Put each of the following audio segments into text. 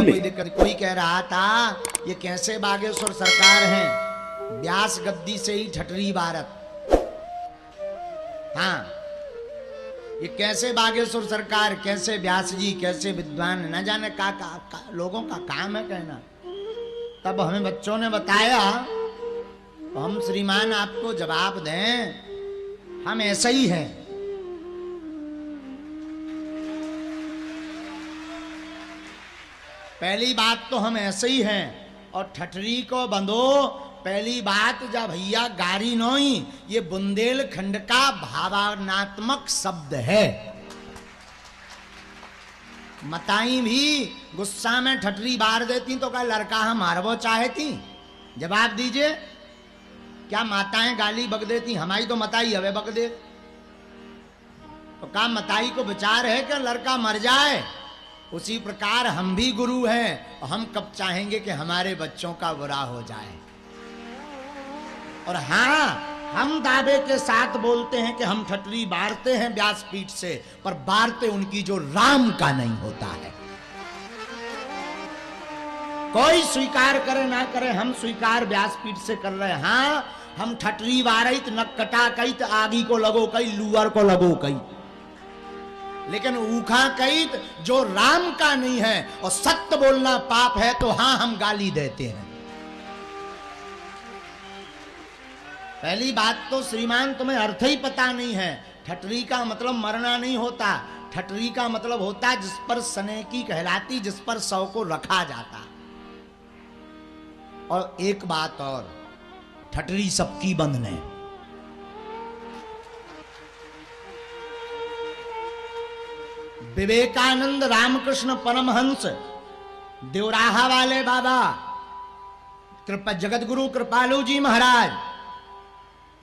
बोले। कोई दिक्कत। कोई कह रहा था ये कैसे बागेश्वर सरकार हैं, व्यास गद्दी से ही ठटरी भारत। हाँ, ये कैसे बागेश्वर सरकार, कैसे व्यास जी, कैसे विद्वान, न जाने का लोगों का काम है कहना। तब हमें बच्चों ने बताया, तो हम श्रीमान आपको जवाब दें, हम ऐसा ही हैं। पहली बात तो हम ऐसे ही हैं, और ठठरी को बंधो। पहली बात, जब भैया गारी नोई, ये बुंदेलखंड का भावनात्मक शब्द है। मताई भी गुस्सा में ठठरी बार देती तो क्या लड़का हम मारवो चाहती? जवाब दीजिए, क्या माताएं गाली बक देती? हमारी तो मताई हवे बक दे। तो क्या मताई को विचार है कि लड़का मर जाए? उसी प्रकार हम भी गुरु हैं, और हम कब चाहेंगे कि हमारे बच्चों का बुरा हो जाए। और हाँ, हम दावे के साथ बोलते हैं कि हम ठटरी बारते हैं व्यासपीठ से, पर बारते उनकी जो राम का नहीं होता है। कोई स्वीकार करे ना करे, हम स्वीकार व्यासपीठ से कर रहे हैं। हाँ, हम ठटरी बारित न कटा कई, आगी को लगो कई, लुअर को लगो कई, लेकिन ऊखा कई जो राम का नहीं है, और सत्य बोलना पाप है, तो हां हम गाली देते हैं। पहली बात तो श्रीमान तुम्हें अर्थ ही पता नहीं है। ठटरी का मतलब मरना नहीं होता। ठटरी का मतलब होता जिस पर सनेकी कहलाती, जिस पर सौ को रखा जाता। और एक बात और, ठटरी सबकी बंधने। विवेकानंद रामकृष्ण परमहंस, देवराहा वाले बाबा, जगत गुरु कृपालु जी महाराज,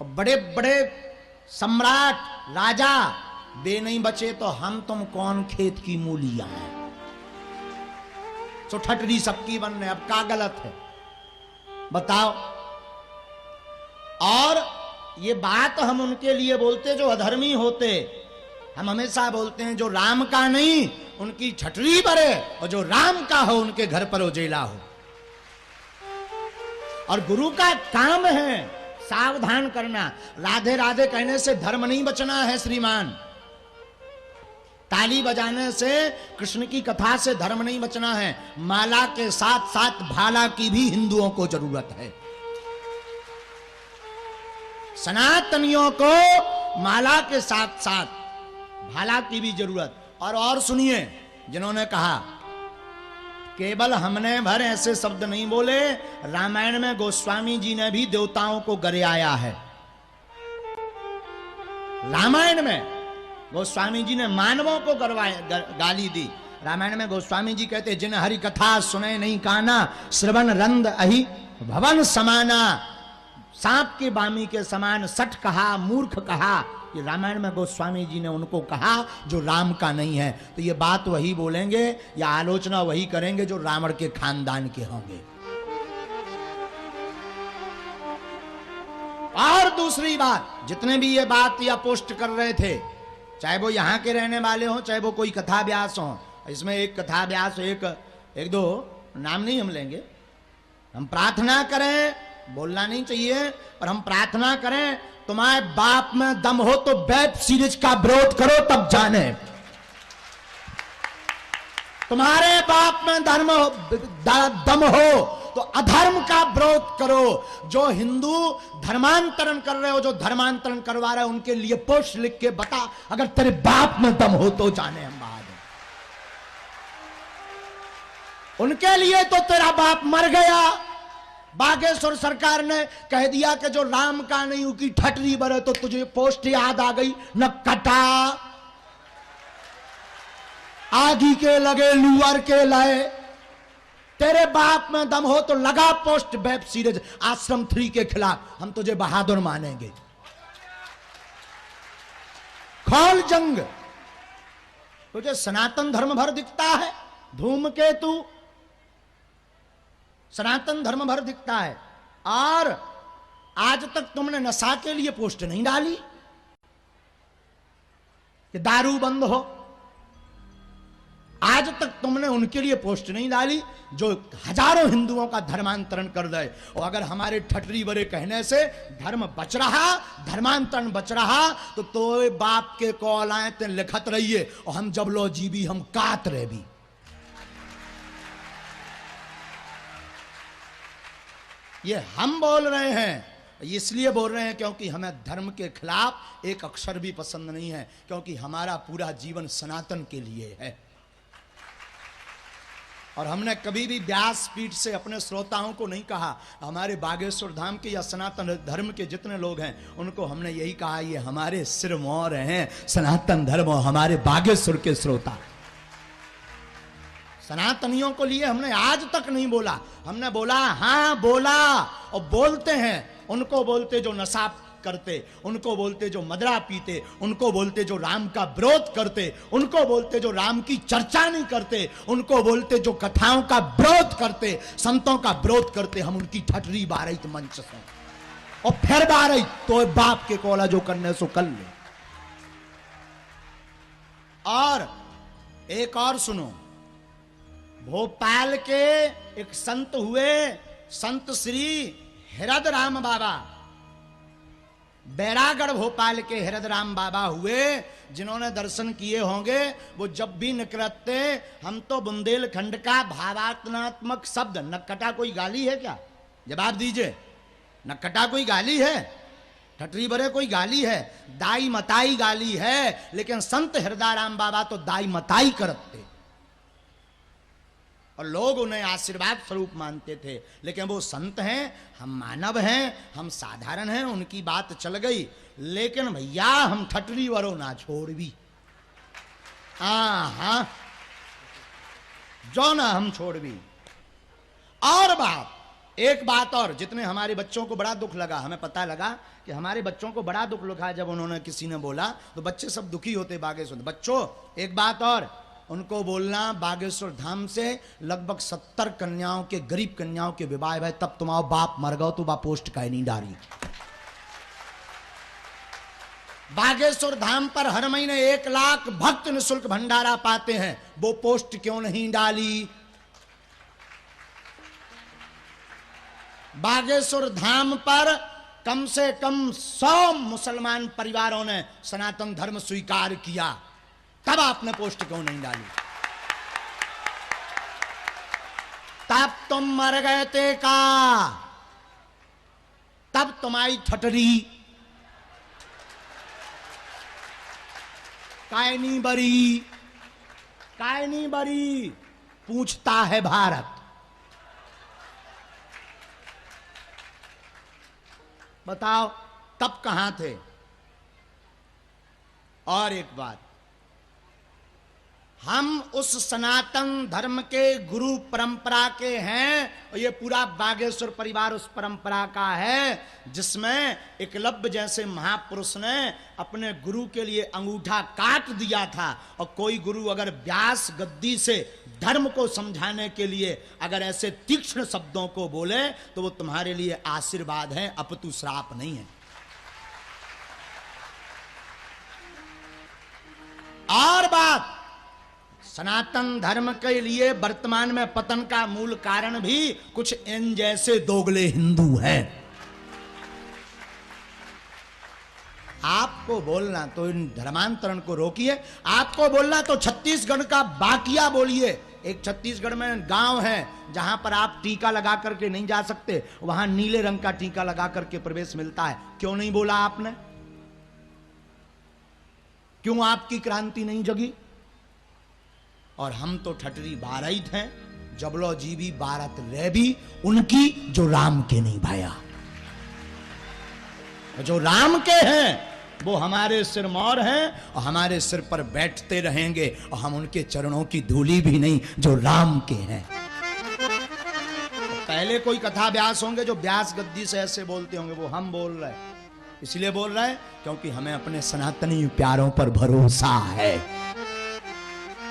और बड़े बड़े सम्राट राजा, वे नहीं बचे तो हम तुम कौन खेत की मूलियां हैं। तो ठटरी सबकी बनने, अब क्या गलत है बताओ? और ये बात हम उनके लिए बोलते जो अधर्मी होते। हम हमेशा बोलते हैं जो राम का नहीं उनकी ठटरी भरे, और जो राम का हो उनके घर पर उजेला हो। और गुरु का काम है सावधान करना। राधे राधे कहने से धर्म नहीं बचना है श्रीमान। ताली बजाने से, कृष्ण की कथा से धर्म नहीं बचना है। माला के साथ साथ भाला की भी हिंदुओं को जरूरत है। सनातनियों को माला के साथ साथ भाला की भी जरूरत। और सुनिए, जिन्होंने कहा केवल हमने भर ऐसे शब्द नहीं बोले, रामायण में गोस्वामी जी ने भी देवताओं को गरियाया है। रामायण में गोस्वामी जी ने मानवों को गाली दी। रामायण में गोस्वामी जी कहते, जिन हरि कथा सुने नहीं काना, श्रवण रंद अहि भवन समाना। सांप के बामी के समान सठ कहा, मूर्ख कहा। ये रामायण में गोस्वामी जी ने उनको कहा जो राम का नहीं है। तो ये बात वही बोलेंगे या आलोचना वही करेंगे जो रावण के खानदान के होंगे। और दूसरी बात, जितने भी ये बात या पोस्ट कर रहे थे, चाहे वो यहां के रहने वाले हो, चाहे वो कोई कथा व्यास हो, इसमें एक कथा व्यास एक दो नाम नहीं हम लेंगे। हम प्रार्थना करें, बोलना नहीं चाहिए, पर हम प्रार्थना करें, तुम्हारे बाप में दम हो तो वेब सीरीज का विरोध करो तब जाने। तुम्हारे बाप में दम हो तो अधर्म का विरोध करो। जो हिंदू धर्मांतरण कर रहे हो, जो धर्मांतरण करवा रहे हो, उनके लिए पोस्ट लिख के बता, अगर तेरे बाप में दम हो तो जाने हम बहादुर। उनके लिए तो तेरा बाप मर गया। बागेश्वर सरकार ने कह दिया कि जो राम का नहीं उसकी ठटरी बरे, तो तुझे पोस्ट याद आ गई न कटा। आगी के लगे लुअर के लाए। तेरे बाप में दम हो तो लगा पोस्ट वेब सीरीज आश्रम 3 के खिलाफ, हम तुझे बहादुर मानेंगे। खोल जंग। तुझे सनातन धर्म भर दिखता है, धूमकेतु सनातन धर्म भर दिखता है। और आज तक तुमने नशा के लिए पोस्ट नहीं डाली कि दारू बंद हो। आज तक तुमने उनके लिए पोस्ट नहीं डाली जो हजारों हिंदुओं का धर्मांतरण कर दे। और अगर हमारे ठटरी बड़े कहने से धर्म बच रहा, धर्मांतरण बच रहा, तो बाप के कॉल आए ते लिखत रहिए और हम जब लो जीवी हम कात रहे भी। ये हम बोल रहे हैं, इसलिए बोल रहे हैं क्योंकि हमें धर्म के खिलाफ एक अक्षर भी पसंद नहीं है, क्योंकि हमारा पूरा जीवन सनातन के लिए है। और हमने कभी भी व्यासपीठ से अपने श्रोताओं को नहीं कहा, हमारे बागेश्वर धाम के या सनातन धर्म के जितने लोग हैं उनको हमने यही कहा, ये हमारे सिरमौर हैं सनातन धर्म और हमारे बागेश्वर के श्रोता। सनातनियों को लिए हमने आज तक नहीं बोला, हमने बोला हाँ बोला, और बोलते हैं। उनको बोलते जो नशा करते, उनको बोलते जो मदरा पीते, उनको बोलते जो राम का विरोध करते, उनको बोलते जो राम की चर्चा नहीं करते, उनको बोलते जो कथाओं का विरोध करते, संतों का विरोध करते। हम उनकी ठटरी बारहित मंच से और फिर बारहित तो बाप के कोला जो करने सो कर ले। और एक और सुनो, भोपाल के एक संत हुए, संत श्री हृद राम बाबा, बैरागढ़ भोपाल के हृद राम बाबा हुए, जिन्होंने दर्शन किए होंगे। वो जब भी निकलते, हम तो बुंदेलखंड का भावात्मक शब्द, नक्कटा कोई गाली है क्या? जवाब दीजिए, नक्कटा कोई गाली है? ठटरी बरे कोई गाली है? दाई मताई गाली है। लेकिन संत हृदयराम बाबा तो दाई मताई करते और लोग उन्हें आशीर्वाद स्वरूप मानते थे। लेकिन वो संत हैं, हम मानव हैं, हम साधारण हैं, उनकी बात चल गई। लेकिन भैया हम ठटरी वरो ना छोड़ भी, हाँ जो ना हम छोड़ भी। और बात, एक बात और, जितने हमारे बच्चों को बड़ा दुख लगा, हमें पता लगा कि हमारे बच्चों को बड़ा दुख लगा जब उन्होंने किसी ने बोला, तो बच्चे सब दुखी होते बागेश्वर। बच्चों एक बात और, उनको बोलना बागेश्वर धाम से लगभग 70 कन्याओं के, गरीब कन्याओं के विवाह है, तब तुम्हारा बाप मर गओ तो बा पोस्ट का नहीं डाली। बागेश्वर धाम पर हर महीने 1 लाख भक्त निःशुल्क भंडारा पाते हैं, वो पोस्ट क्यों नहीं डाली? बागेश्वर धाम पर कम से कम 100 मुसलमान परिवारों ने सनातन धर्म स्वीकार किया, तब आपने पोस्ट क्यों नहीं डाली? तब तुम मर गए थे का, तब तुम्हारी ठटरी काय नहीं बरी, काय नहीं बरी, पूछता है भारत। बताओ तब कहां थे? और एक बात, हम उस सनातन धर्म के गुरु परंपरा के हैं, और ये पूरा बागेश्वर परिवार उस परंपरा का है जिसमें एकलव्य जैसे महापुरुष ने अपने गुरु के लिए अंगूठा काट दिया था। और कोई गुरु अगर व्यास गद्दी से धर्म को समझाने के लिए अगर ऐसे तीक्ष्ण शब्दों को बोले, तो वो तुम्हारे लिए आशीर्वाद है, अपितु श्राप नहीं है। और बात, सनातन धर्म के लिए वर्तमान में पतन का मूल कारण भी कुछ इन जैसे दोगले हिंदू हैं। आपको बोलना तो इन धर्मांतरण को रोकिए, आपको बोलना तो छत्तीसगढ़ का बाकिया बोलिए। एक छत्तीसगढ़ में गांव है जहां पर आप टीका लगा करके नहीं जा सकते, वहां नीले रंग का टीका लगा करके प्रवेश मिलता है। क्यों नहीं बोला आपने? क्यों आपकी क्रांति नहीं जगी? और हम तो ठटरी बारहित हैं, जबलो जीवी बारत रह भी उनकी जो राम के नहीं भाया। जो राम के हैं वो हमारे सिरमौर हैं और हमारे सिर पर बैठते रहेंगे, और हम उनके चरणों की धूली भी नहीं जो राम के हैं। पहले कोई कथा व्यास होंगे जो व्यास गद्दी से ऐसे बोलते होंगे, वो हम बोल रहे हैं। इसलिए बोल रहे हैं क्योंकि हमें अपने सनातनी प्यारों पर भरोसा है,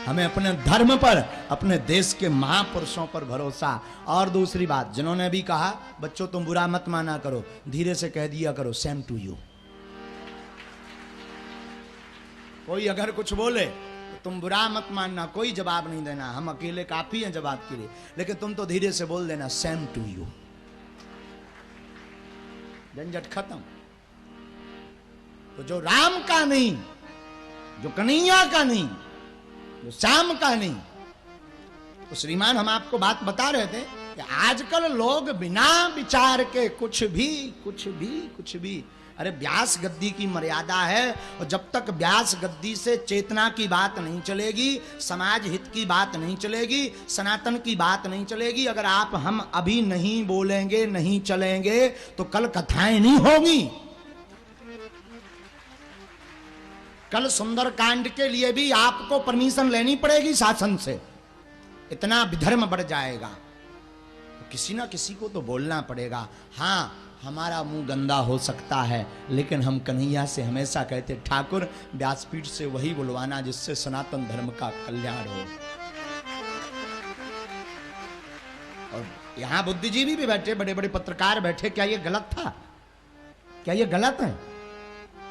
हमें अपने धर्म पर, अपने देश के महापुरुषों पर भरोसा। और दूसरी बात, जिन्होंने भी कहा बच्चों तुम बुरा मत माना करो, धीरे से कह दिया करो सेम टू यू। कोई अगर कुछ बोले तुम बुरा मत मानना, कोई जवाब नहीं देना, हम अकेले काफी हैं जवाब के लिए, लेकिन तुम तो धीरे से बोल देना सेम टू यू, झंझट खत्म। तो जो राम का नहीं, जो कन्हैया का नहीं, जो श्याम का नहीं, तो श्रीमान हम आपको बात बता रहे थे कि आजकल लोग बिना विचार के कुछ भी, अरे व्यास गद्दी की मर्यादा है, और जब तक व्यास गद्दी से चेतना की बात नहीं चलेगी, समाज हित की बात नहीं चलेगी, सनातन की बात नहीं चलेगी, अगर आप हम अभी नहीं बोलेंगे, नहीं चलेंगे, तो कल कथाएं नहीं होगी। कल सुंदरकांड के लिए भी आपको परमिशन लेनी पड़ेगी शासन से, इतना विधर्म बढ़ जाएगा। तो किसी ना किसी को तो बोलना पड़ेगा। हाँ, हमारा मुंह गंदा हो सकता है, लेकिन हम कन्हैया से हमेशा कहते ठाकुर व्यासपीठ से वही बुलवाना जिससे सनातन धर्म का कल्याण हो। और यहां बुद्धिजीवी भी बैठे, बड़े बड़े पत्रकार बैठे, क्या ये गलत था? क्या ये गलत है?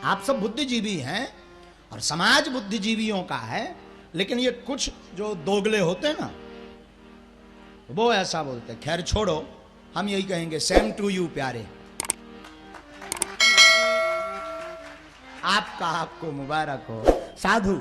आप सब बुद्धिजीवी हैं और समाज बुद्धिजीवियों का है, लेकिन ये कुछ जो दोगले होते हैं ना, वो ऐसा बोलते। खैर छोड़ो, हम यही कहेंगे सेम टू यू प्यारे, आपका आपको मुबारक हो। साधु।